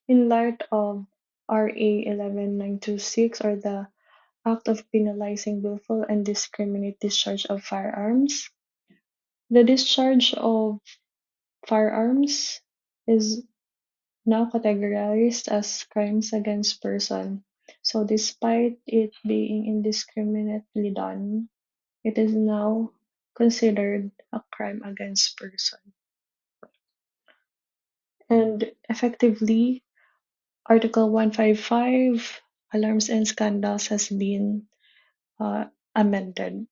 In light of RA 11926, or the Act of Penalizing Willful and Discriminate Discharge of Firearms, the discharge of firearms is now categorized as crimes against person. So despite it being indiscriminately done, it is now considered a crime against person. And effectively, Article 155, Alarms and Scandals, has been amended,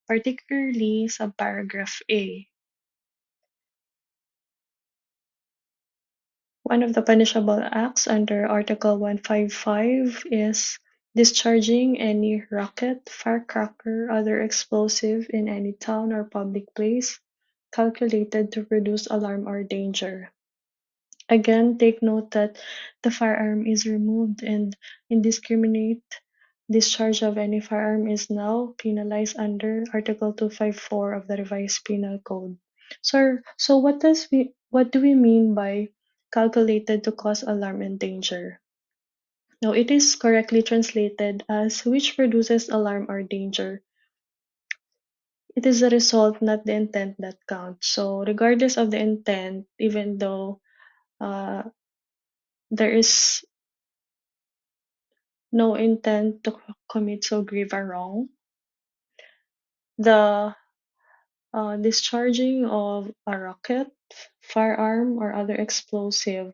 particularly subparagraph A. One of the punishable acts under Article 155 is discharging any rocket, firecracker, other explosive in any town or public place calculated to produce alarm or danger. Again, take note that the firearm is removed, and indiscriminate discharge of any firearm is now penalized under Article 254 of the Revised Penal Code. So what do we mean by calculated to cause alarm and danger? Now, it is correctly translated as which produces alarm or danger. It is the result, not the intent, that counts. So, regardless of the intent, even though uh, there is no intent to commit so grave a wrong, the discharging of a rocket, firearm, or other explosive,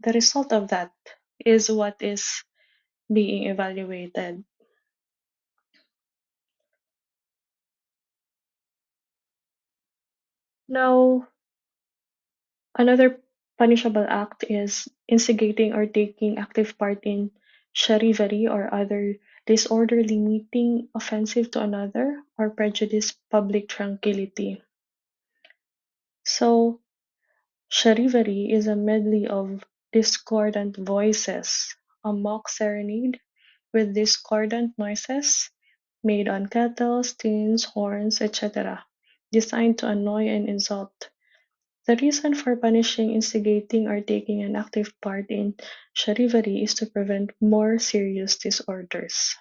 the result of that is what is being evaluated. Now, another punishable act is instigating or taking active part in charivari or other disorderly meeting offensive to another or prejudice public tranquility. So, charivari is a medley of discordant voices, a mock serenade with discordant noises made on kettles, tins, horns, etc., designed to annoy and insult. The reason for punishing instigating or taking an active part in charivari is to prevent more serious disorders.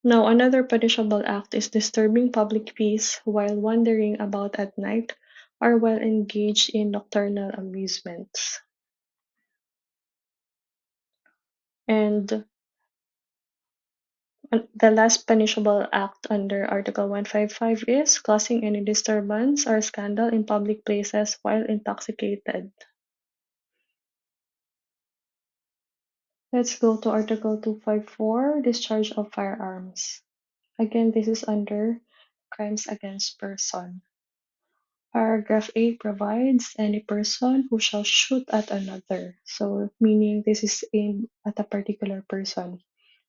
Now, another punishable act is disturbing public peace while wandering about at night or while engaged in nocturnal amusements. And the last punishable act under Article 155 is causing any disturbance or scandal in public places while intoxicated. Let's go to Article 254, Discharge of Firearms. Again, this is under Crimes Against Person. Paragraph 8 provides any person who shall shoot at another. So, meaning this is aimed at a particular person.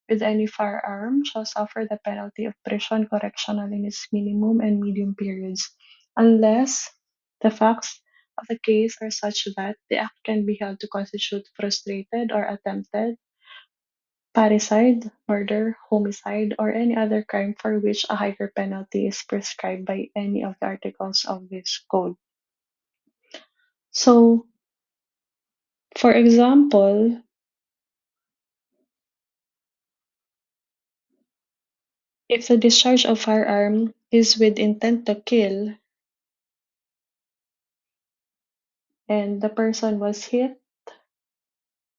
With any firearm shall suffer the penalty of prison correctional in its minimum and medium periods, unless the facts of the case are such that the act can be held to constitute frustrated or attempted parricide, murder, homicide, or any other crime for which a higher penalty is prescribed by any of the articles of this code. So, for example, if the discharge of firearm is with intent to kill and the person was hit,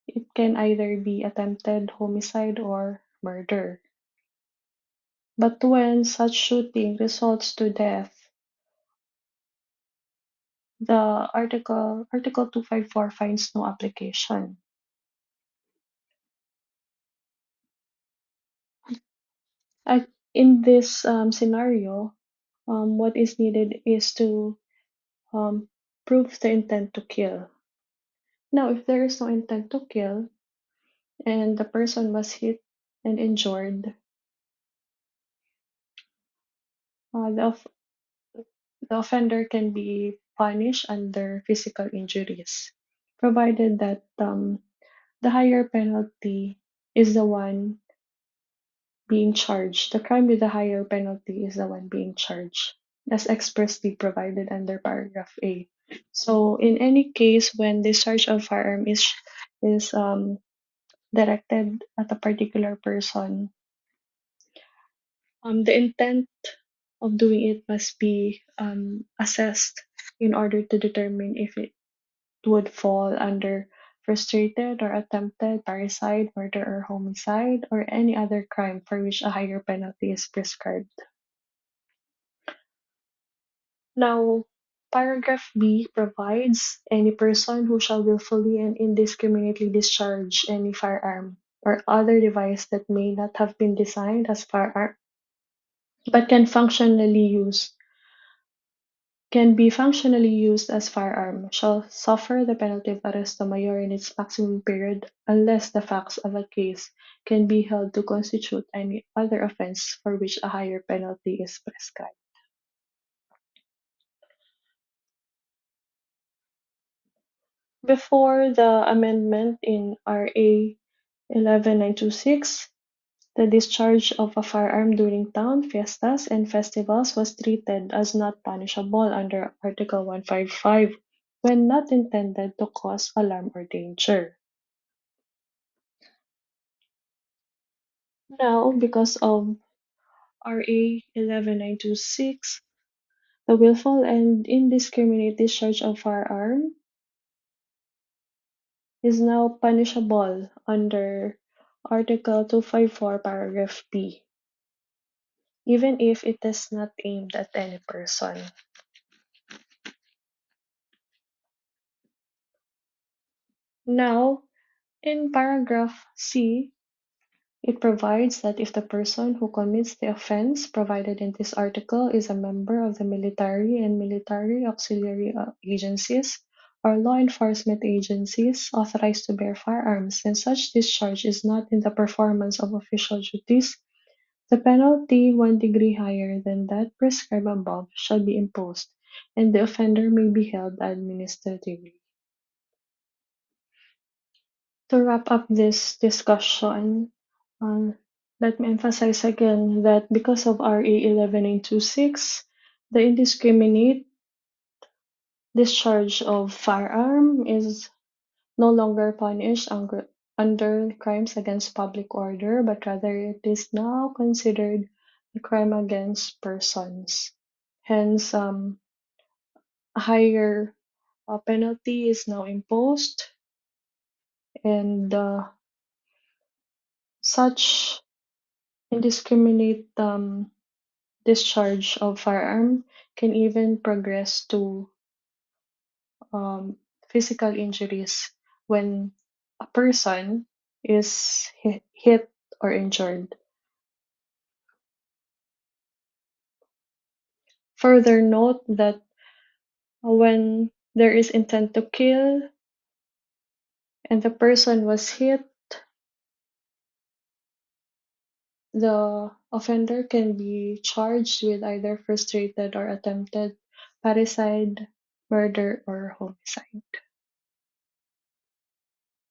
it can either be attempted homicide or murder. But when such shooting results to death, the Article 254 finds no application. In this scenario, what is needed is to um, prove the intent to kill. Now, if there is no intent to kill and the person was hit and injured, the, the offender can be punished under physical injuries, provided that the higher penalty is the one being charged. The crime with the higher penalty is the one being charged. as expressly provided under paragraph A. So, in any case, when discharge of firearm is directed at a particular person, the intent of doing it must be assessed in order to determine if it would fall under frustrated or attempted parricide, murder, or homicide, or any other crime for which a higher penalty is prescribed. Now, paragraph B provides any person who shall willfully and indiscriminately discharge any firearm or other device that may not have been designed as firearm but can be functionally used as firearm shall suffer the penalty of arresto mayor in its maximum period unless the facts of a case can be held to constitute any other offense for which a higher penalty is prescribed. Before the amendment in RA 11926, the discharge of a firearm during town fiestas and festivals was treated as not punishable under Article 155 when not intended to cause alarm or danger. Now, because of RA 11926, the willful and indiscriminate discharge of firearm is now punishable under Article 254, paragraph B, even if it is not aimed at any person. Now, in paragraph C, it provides that if the person who commits the offense provided in this article is a member of the military and military auxiliary agencies or law enforcement agencies authorized to bear firearms and such discharge is not in the performance of official duties, the penalty, one degree higher than that prescribed above, shall be imposed, and the offender may be held administratively. To wrap up this discussion, let me emphasize again that because of RA 11926, the indiscriminate discharge of firearm is no longer punished under crimes against public order, but rather it is now considered a crime against persons. Hence, a higher penalty is now imposed, and such indiscriminate discharge of firearm can even progress to um, physical injuries when a person is hit or injured. Further note that when there is intent to kill and the person was hit, the offender can be charged with either frustrated or attempted parricide, murder, or homicide.